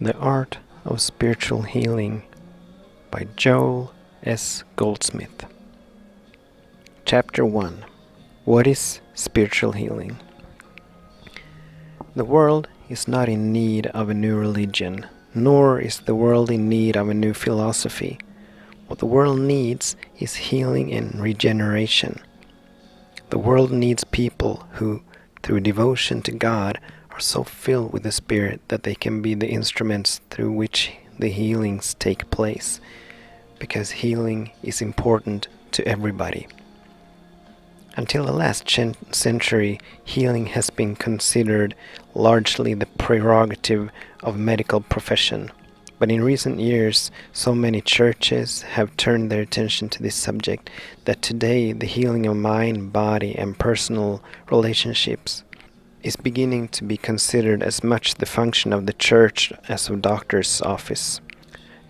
The Art of Spiritual Healing by Joel S Goldsmith. Chapter 1. What is spiritual healing? The world is not in need of a new religion, nor is the world in need of a new philosophy. What the world needs is healing and regeneration. The world needs people who, through devotion to God, are so filled with the Spirit that they can be the instruments through which the healings take place, because healing is important to everybody. Until the last century, healing has been considered largely the prerogative of medical profession. But in recent years, so many churches have turned their attention to this subject that today the healing of mind, body, and personal relationships is beginning to be considered as much the function of the church as of doctor's office.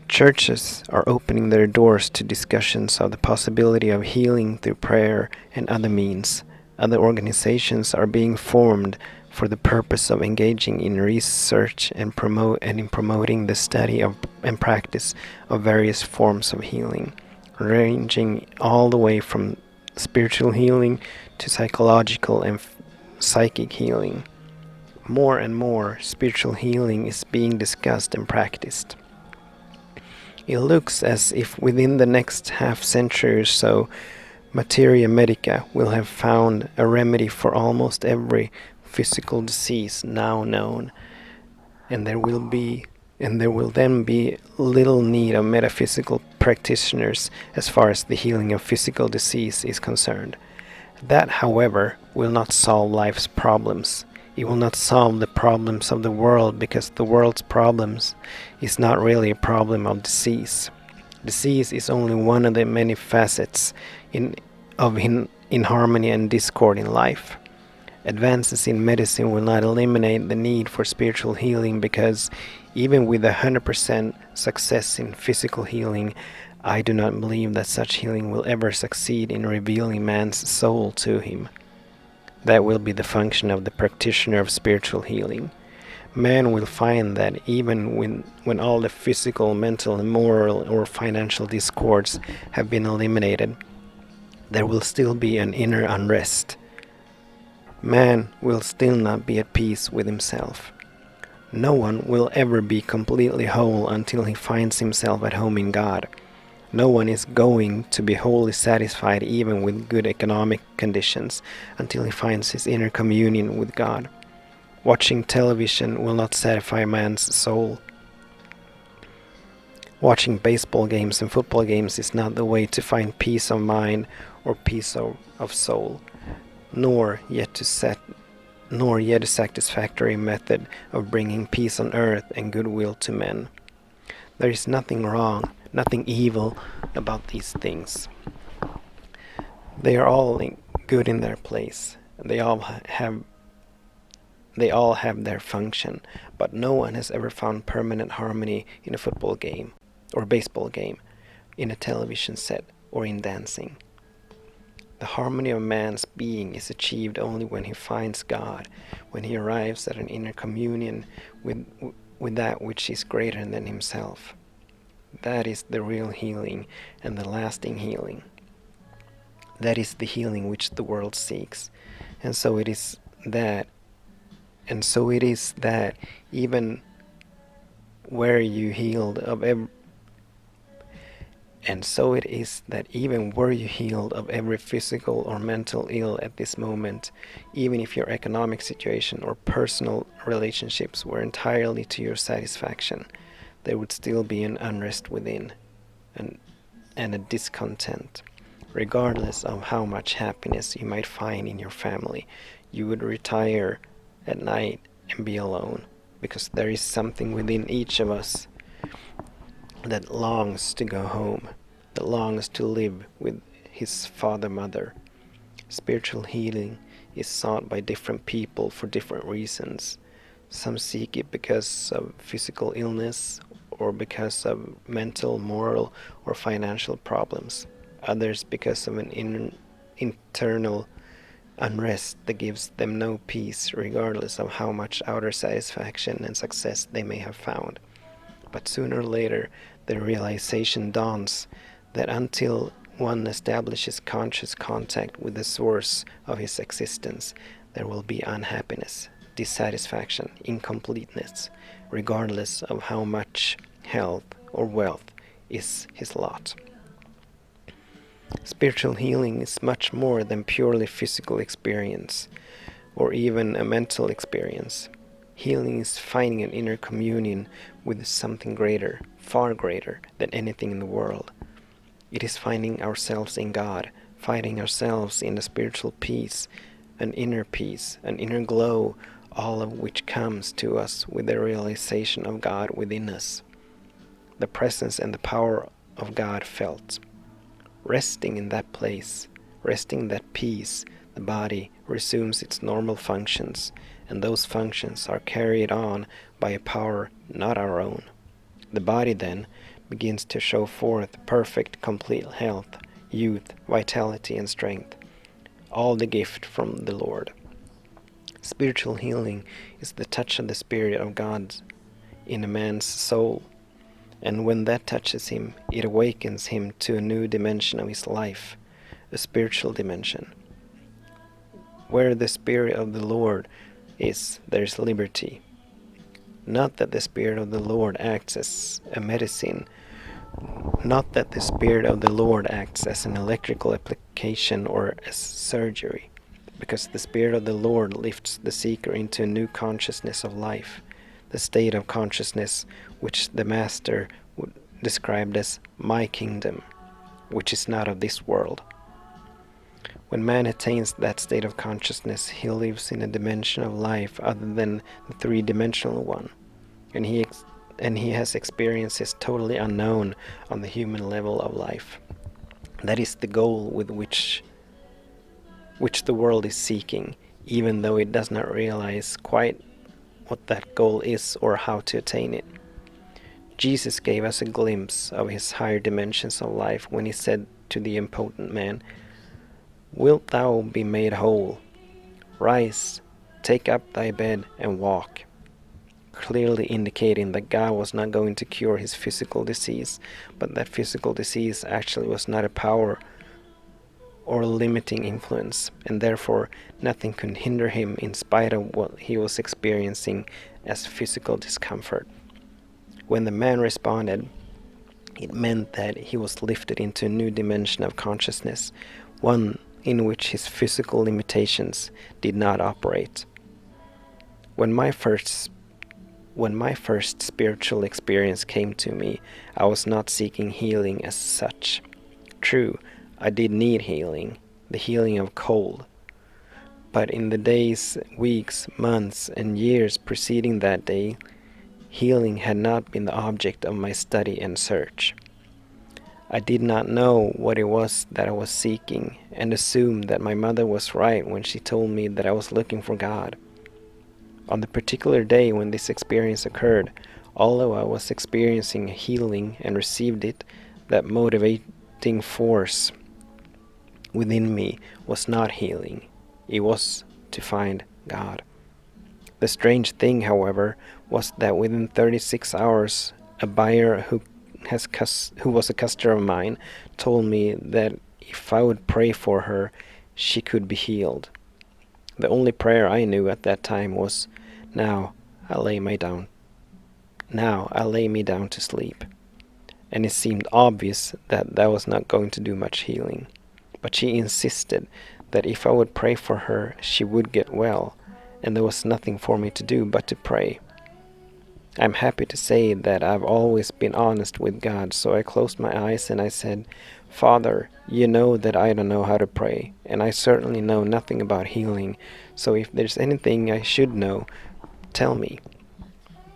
Churches are opening their doors to discussions of the possibility of healing through prayer and other means. Other organizations are being formed for the purpose of engaging in research and in promoting the study of and practice of various forms of healing, ranging all the way from spiritual healing to psychological and psychic healing. More and more, spiritual healing is being discussed and practiced. It looks as if within the next half century or so, Materia Medica will have found a remedy for almost every physical disease now known, and there will then be little need of metaphysical practitioners as far as the healing of physical disease is concerned. That, however, will not solve life's problems. It will not solve the problems of the world, because the world's problems is not really a problem of disease. Disease is only one of the many facets in harmony and discord in life. Advances in medicine will not eliminate the need for spiritual healing, because even with 100% success in physical healing, I do not believe that such healing will ever succeed in revealing man's soul to him. That will be the function of the practitioner of spiritual healing. Man will find that even when all the physical, mental, and moral or financial discords have been eliminated, there will still be an inner unrest. Man will still not be at peace with himself. No one will ever be completely whole until he finds himself at home in God. No one is going to be wholly satisfied even with good economic conditions until he finds his inner communion with God. Watching television will not satisfy man's soul. Watching baseball games and football games is not the way to find peace of mind or peace of soul, nor yet a satisfactory method of bringing peace on earth and goodwill to men. There is nothing wrong, nothing evil about these things. They are all good in their place. They all have their function, but no one has ever found permanent harmony in a football game or baseball game, in a television set, or in dancing. The harmony of man's being is achieved only when he finds God, when he arrives at an inner communion with that which is greater than himself. That is the real healing and the lasting healing. That is the healing which the world seeks. And so it is that even were you healed of every physical or mental ill at this moment, even if your economic situation or personal relationships were entirely to your satisfaction, there would still be an unrest within, and a discontent. Regardless of how much happiness you might find in your family, you would retire at night and be alone, because there is something within each of us that longs to go home, that longs to live with his father, mother. Spiritual healing is sought by different people for different reasons. Some seek it because of physical illness, or because of mental, moral, or financial problems. Others because of an internal unrest that gives them no peace, regardless of how much outer satisfaction and success they may have found. But sooner or later, the realization dawns that until one establishes conscious contact with the source of his existence, there will be unhappiness, dissatisfaction, incompleteness, regardless of how much health or wealth is his lot. Spiritual healing is much more than purely physical experience, or even a mental experience. Healing is finding an inner communion with something greater, far greater than anything in the world. It is finding ourselves in God, finding ourselves in a spiritual peace, an inner glow, all of which comes to us with the realization of God within us, the presence and the power of God felt. Resting in that place, resting in that peace, the body resumes its normal functions, and those functions are carried on by a power not our own. The body then begins to show forth perfect, complete health, youth, vitality, and strength, all the gift from the Lord. Spiritual healing is the touch of the Spirit of God in a man's soul, and when that touches him, it awakens him to a new dimension of his life, a spiritual dimension. Where the Spirit of the Lord is, there is liberty. Not that the Spirit of the Lord acts as a medicine, not that the Spirit of the Lord acts as an electrical application or as surgery, because the Spirit of the Lord lifts the seeker into a new consciousness of life, the state of consciousness which the Master described as my kingdom, which is not of this world. When man attains that state of consciousness, he lives in a dimension of life other than the three-dimensional one, and he has experiences totally unknown on the human level of life. That is the goal with which the world is seeking, even though it does not realize quite what that goal is or how to attain it. Jesus gave us a glimpse of his higher dimensions of life when he said to the impotent man, "Wilt thou be made whole? Rise, take up thy bed and walk," clearly indicating that God was not going to cure his physical disease, but that physical disease actually was not a power or limiting influence, and therefore nothing could hinder him in spite of what he was experiencing as physical discomfort. When the man responded, it meant that he was lifted into a new dimension of consciousness, one in which his physical limitations did not operate. When my first spiritual experience came to me, I was not seeking healing as such. True, I did need healing, the healing of cold. But in the days, weeks, months, and years preceding that day, healing had not been the object of my study and search. I did not know what it was that I was seeking, and assumed that my mother was right when she told me that I was looking for God. On the particular day when this experience occurred, although I was experiencing healing and received it, that motivating force within me was not healing. It was to find God. The strange thing, however, was that within 36 hours, a buyer who was a customer of mine told me that if I would pray for her, she could be healed. The only prayer I knew at that time was, "Now I lay me down to sleep." And it seemed obvious that that was not going to do much healing. But she insisted that if I would pray for her, she would get well, and there was nothing for me to do but to pray. I'm happy to say that I've always been honest with God, so I closed my eyes and I said, "Father, you know that I don't know how to pray, and I certainly know nothing about healing, so if there's anything I should know, tell me."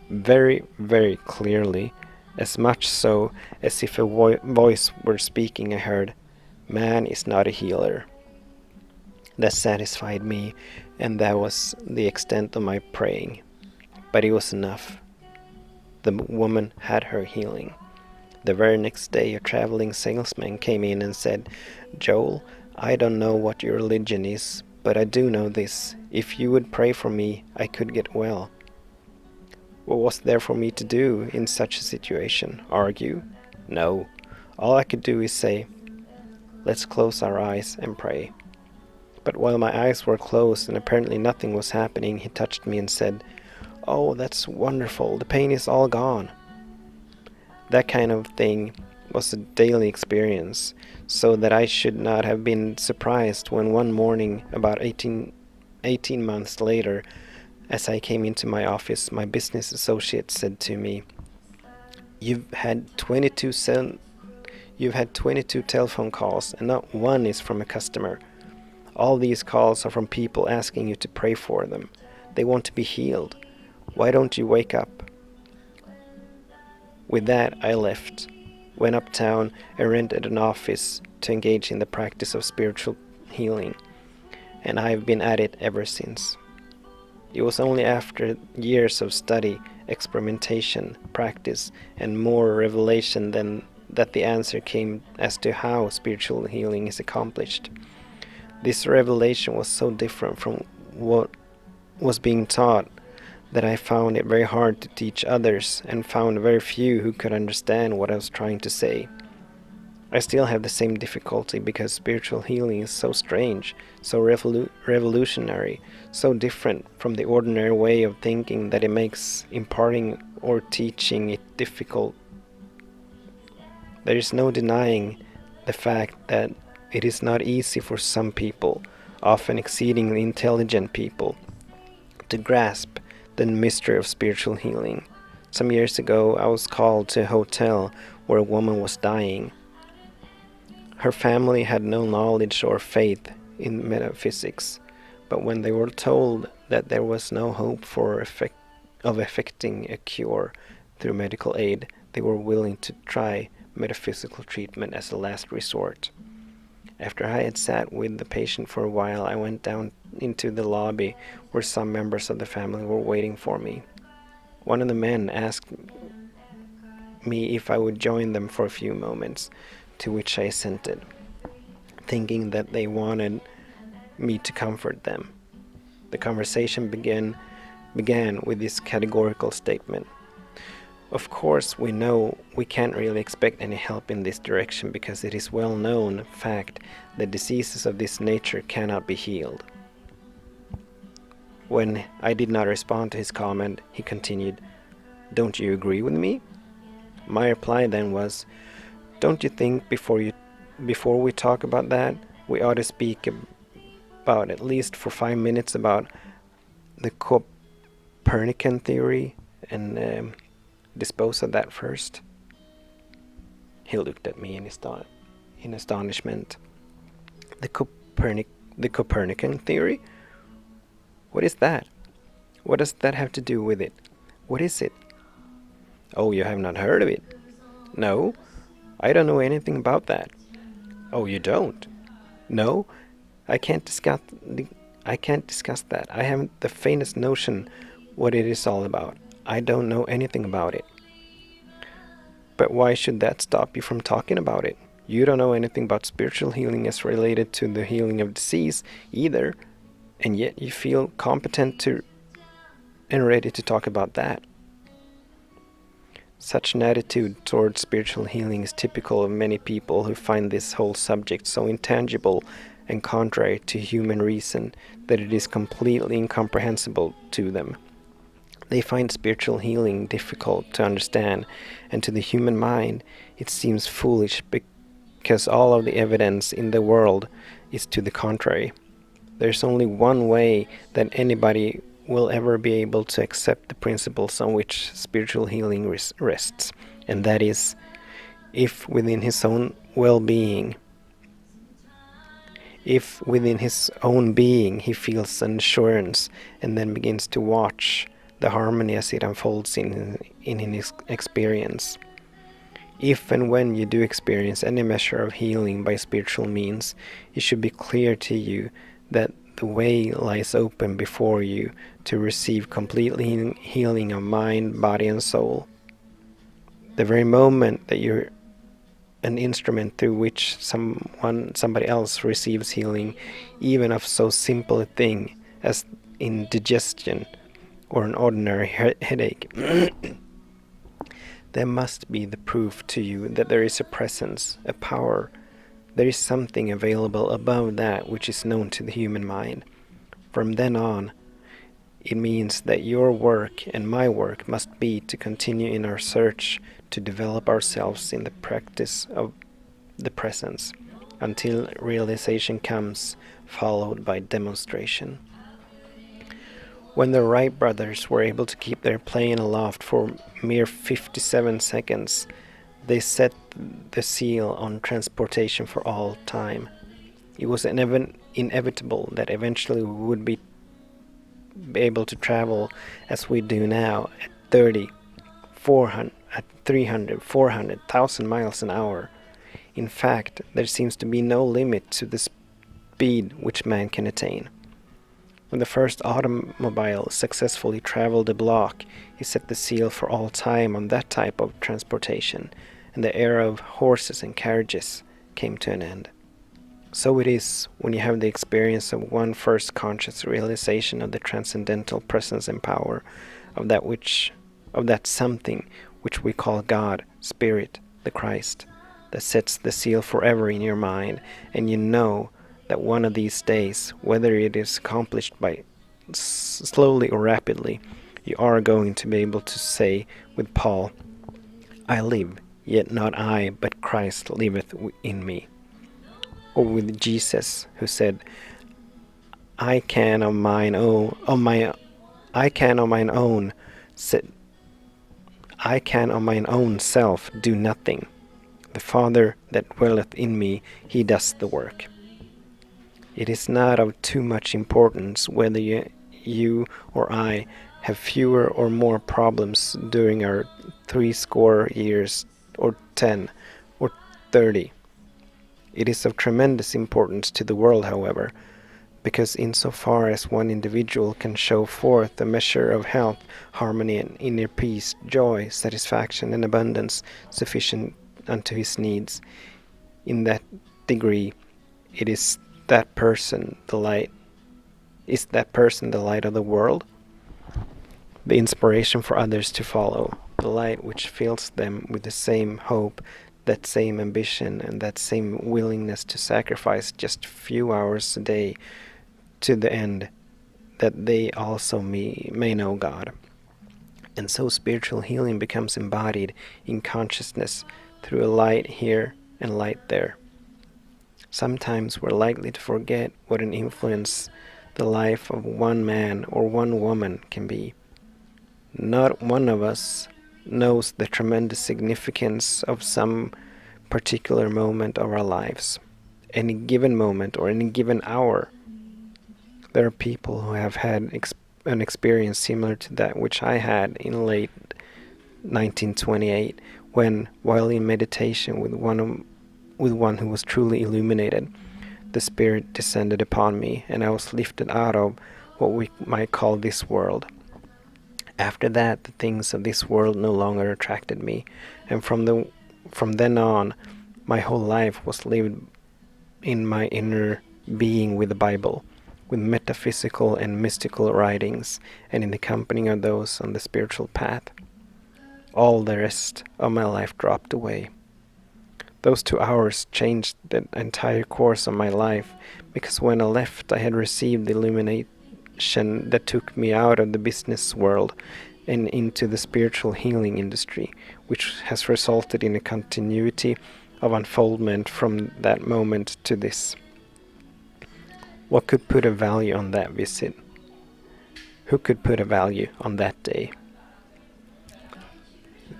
Very, very clearly, as much so as if a voice were speaking, I heard, "Man is not a healer." That satisfied me, and that was the extent of my praying. But it was enough. The woman had her healing. The very next day, a traveling salesman came in and said, "Joel, I don't know what your religion is, but I do know this. If you would pray for me, I could get well." What was there for me to do in such a situation? Argue? No. All I could do is say, let's close our eyes and pray. But while my eyes were closed and apparently nothing was happening, he touched me and said, "Oh, that's wonderful. The pain is all gone." That kind of thing was a daily experience, so that I should not have been surprised when one morning, about 18 months later, as I came into my office, my business associate said to me, You've had 22 telephone calls and not one is from a customer. All these calls are from people asking you to pray for them. They want to be healed. Why don't you wake up?" With that, I left, went uptown and rented an office to engage in the practice of spiritual healing, and I've been at it ever since. It was only after years of study, experimentation, practice, and more revelation that the answer came as to how spiritual healing is accomplished. This revelation was so different from what was being taught that I found it very hard to teach others and found very few who could understand what I was trying to say. I still have the same difficulty because spiritual healing is so strange, so revolutionary, so different from the ordinary way of thinking that it makes imparting or teaching it difficult. There is no denying the fact that it is not easy for some people, often exceedingly intelligent people, to grasp the mystery of spiritual healing. Some years ago, I was called to a hotel where a woman was dying. Her family had no knowledge or faith in metaphysics, but when they were told that there was no hope of effecting a cure through medical aid, they were willing to try metaphysical treatment as a last resort. After I had sat with the patient for a while, I went down into the lobby where some members of the family were waiting for me. One of the men asked me if I would join them for a few moments, to which I assented, thinking that they wanted me to comfort them. The conversation began with this categorical statement. Of course, we know we can't really expect any help in this direction because it is well known fact that diseases of this nature cannot be healed. When I did not respond to his comment, he continued, "Don't you agree with me?" My reply then was, "Don't you think before we talk about that, we ought to speak about at least for 5 minutes about the Copernican theory and dispose of that first?" He looked at me in astonishment. The Copernican theory? What is that? What does that have to do with it? What is it? Oh, you have not heard of it? No, I don't know anything about that. Oh, you don't? No, I can't discuss that. I haven't the faintest notion what it is all about. I don't know anything about it. But why should that stop you from talking about it? You don't know anything about spiritual healing as related to the healing of disease either, and yet you feel competent to and ready to talk about that. Such an attitude towards spiritual healing is typical of many people who find this whole subject so intangible and contrary to human reason that it is completely incomprehensible to them. They find spiritual healing difficult to understand, and to the human mind it seems foolish because all of the evidence in the world is to the contrary. There's only one way that anybody will ever be able to accept the principles on which spiritual healing rests, and that is if within his own well-being, if within his own being he feels an assurance and then begins to watch the harmony as it unfolds in his experience. If and when you do experience any measure of healing by spiritual means, it should be clear to you that the way lies open before you to receive complete healing of mind, body, and soul. The very moment that you're an instrument through which somebody else receives healing, even of so simple a thing as indigestion, or an ordinary headache. There must be the proof to you that there is a presence, a power. There is something available above that which is known to the human mind. From then on, it means that your work and my work must be to continue in our search to develop ourselves in the practice of the presence until realization comes, followed by demonstration. When the Wright brothers were able to keep their plane aloft for mere 57 seconds, they set the seal on transportation for all time. It was inevitable that eventually we would be able to travel as we do now at 30, 400, at 300, 400,000 miles an hour. In fact, there seems to be no limit to the speed which man can attain. When the first automobile successfully traveled a block, he set the seal for all time on that type of transportation, and the era of horses and carriages came to an end. So it is when you have the experience of one first conscious realization of the transcendental presence and power of that something which we call God, Spirit, the Christ, that sets the seal forever in your mind, and you know that one of these days, whether it is accomplished by slowly or rapidly, you are going to be able to say with Paul, I live, yet not I, but Christ liveth in me. Or with Jesus, who said, I can of mine own self do nothing. The Father that dwelleth in me, he does the work. It is not of too much importance whether you or I have fewer or more problems during our 60 years, or 10, or 30. It is of tremendous importance to the world, however, because insofar as one individual can show forth a measure of health, harmony, and inner peace, joy, satisfaction, and abundance sufficient unto his needs, in that degree it is that person the light of the world, the inspiration for others to follow, the light which fills them with the same hope, that same ambition, and that same willingness to sacrifice just a few hours a day to the end that they also may know God. And so spiritual healing becomes embodied in consciousness through a light here and light there. Sometimes we're likely to forget what an influence the life of one man or one woman can be. Not one of us knows the tremendous significance of some particular moment of our lives, any given moment or any given hour. There are people who have had an experience similar to that which I had in late 1928, when, while in meditation with one who was truly illuminated, the Spirit descended upon me, and I was lifted out of what we might call this world. After that, the things of this world no longer attracted me, and from then on, my whole life was lived in my inner being with the Bible, with metaphysical and mystical writings, and in the company of those on the spiritual path. All the rest of my life dropped away. Those 2 hours changed the entire course of my life, because when I left, I had received the illumination that took me out of the business world and into the spiritual healing industry, which has resulted in a continuity of unfoldment from that moment to this. What could put a value on that visit? Who could put a value on that day?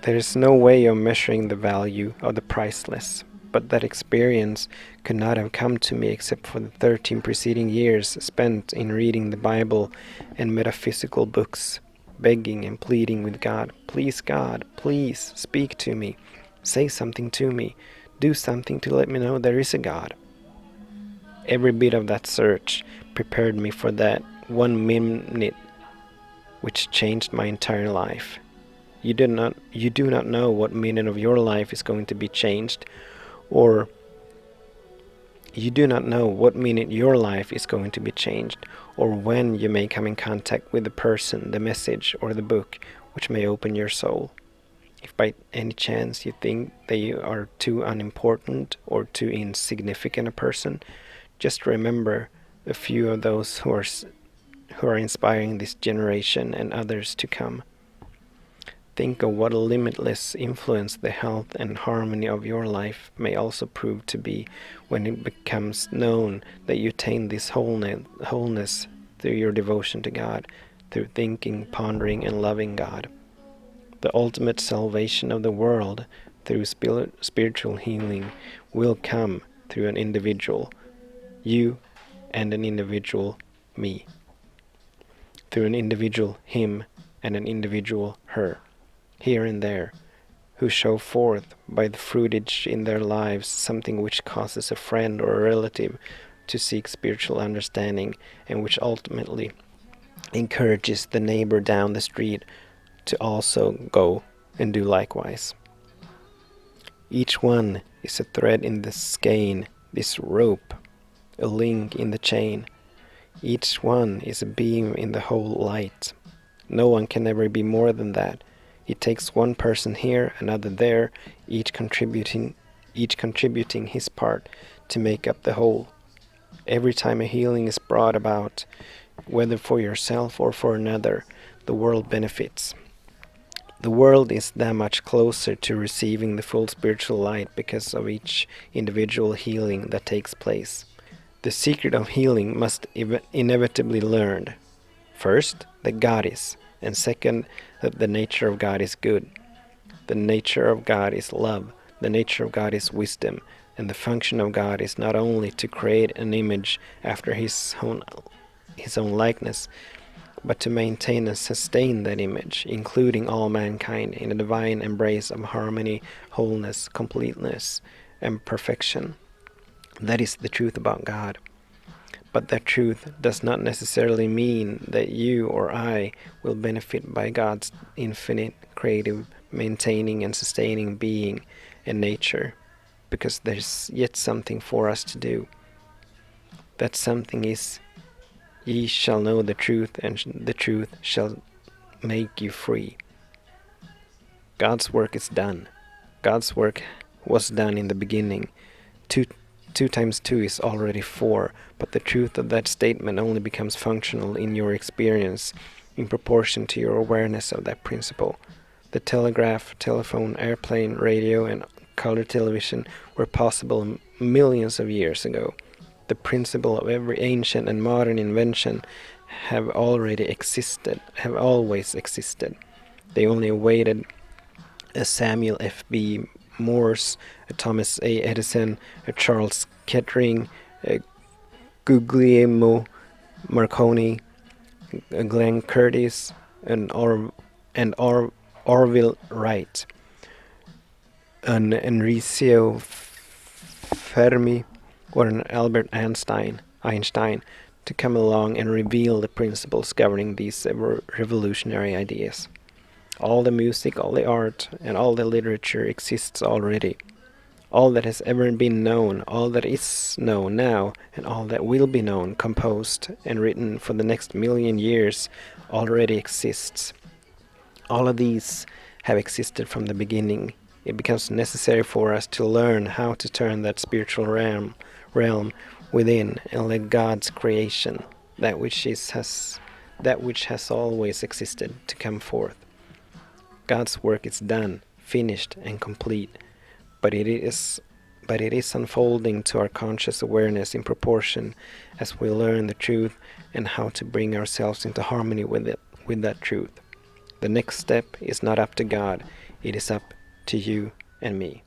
There is no way of measuring the value of the priceless, but that experience could not have come to me except for the 13 preceding years spent in reading the Bible and metaphysical books, begging and pleading with God, please speak to me, say something to me, do something to let me know there is a God. Every bit of that search prepared me for that 1 minute which changed my entire life. You do not know what minute of your life is going to be changed, or You do not know what minute your life is going to be changed, or when you may come in contact with the person, the message, or the book which may open your soul. If by any chance you think that you are too unimportant or too insignificant a person, just remember a few of those who are inspiring this generation and others to come. Think of what a limitless influence the health and harmony of your life may also prove to be when it becomes known that you attain this wholeness through your devotion to God, through thinking, pondering, and loving God. The ultimate salvation of the world through spiritual healing will come through an individual, you, and an individual, me. Through an individual, him, and an individual, her. Here and there, who show forth by the fruitage in their lives something which causes a friend or a relative to seek spiritual understanding, and which ultimately encourages the neighbor down the street to also go and do likewise. Each one is a thread in the skein, this rope, a link in the chain. Each one is a beam in the whole light. No one can ever be more than that. It takes one person here, another there, each contributing his part to make up the whole. Every time a healing is brought about, whether for yourself or for another, the world benefits. The world is that much closer to receiving the full spiritual light because of each individual healing that takes place. The secret of healing must inevitably learned. First, that God is, and second, that the nature of God is good. The nature of God is love. The nature of God is wisdom. And the function of God is not only to create an image after his own likeness, but to maintain and sustain that image, including all mankind in a divine embrace of harmony, wholeness, completeness, and perfection. That is the truth about God. But that truth does not necessarily mean that you or I will benefit by God's infinite, creative, maintaining and sustaining being and nature, because there's yet something for us to do. That something is, ye shall know the truth, and the truth shall make you free. God's work is done. God's work was done in the beginning. Two times two is already 4, but the truth of that statement only becomes functional in your experience in proportion to your awareness of that principle. The telegraph, telephone, airplane, radio, and color television were possible millions of years ago. The principle of every ancient and modern invention have always existed. They only awaited a Samuel F.B. Morse, a Thomas A. Edison, a Charles Kettering, a Guglielmo Marconi, a Glenn Curtis, an Orville Wright, an Enrico Fermi, or an Albert Einstein to come along and reveal the principles governing these revolutionary ideas. All the music, all the art, and all the literature exists already. All that has ever been known, all that is known now, and all that will be known, composed, and written for the next million years already exists. All of these have existed from the beginning. It becomes necessary for us to learn how to turn that spiritual realm within and let God's creation, that which has always existed, to come forth. God's work is done, finished, and complete, but it is unfolding to our conscious awareness in proportion as we learn the truth and how to bring ourselves into harmony with that truth. The next step is not up to God, it is up to you and me.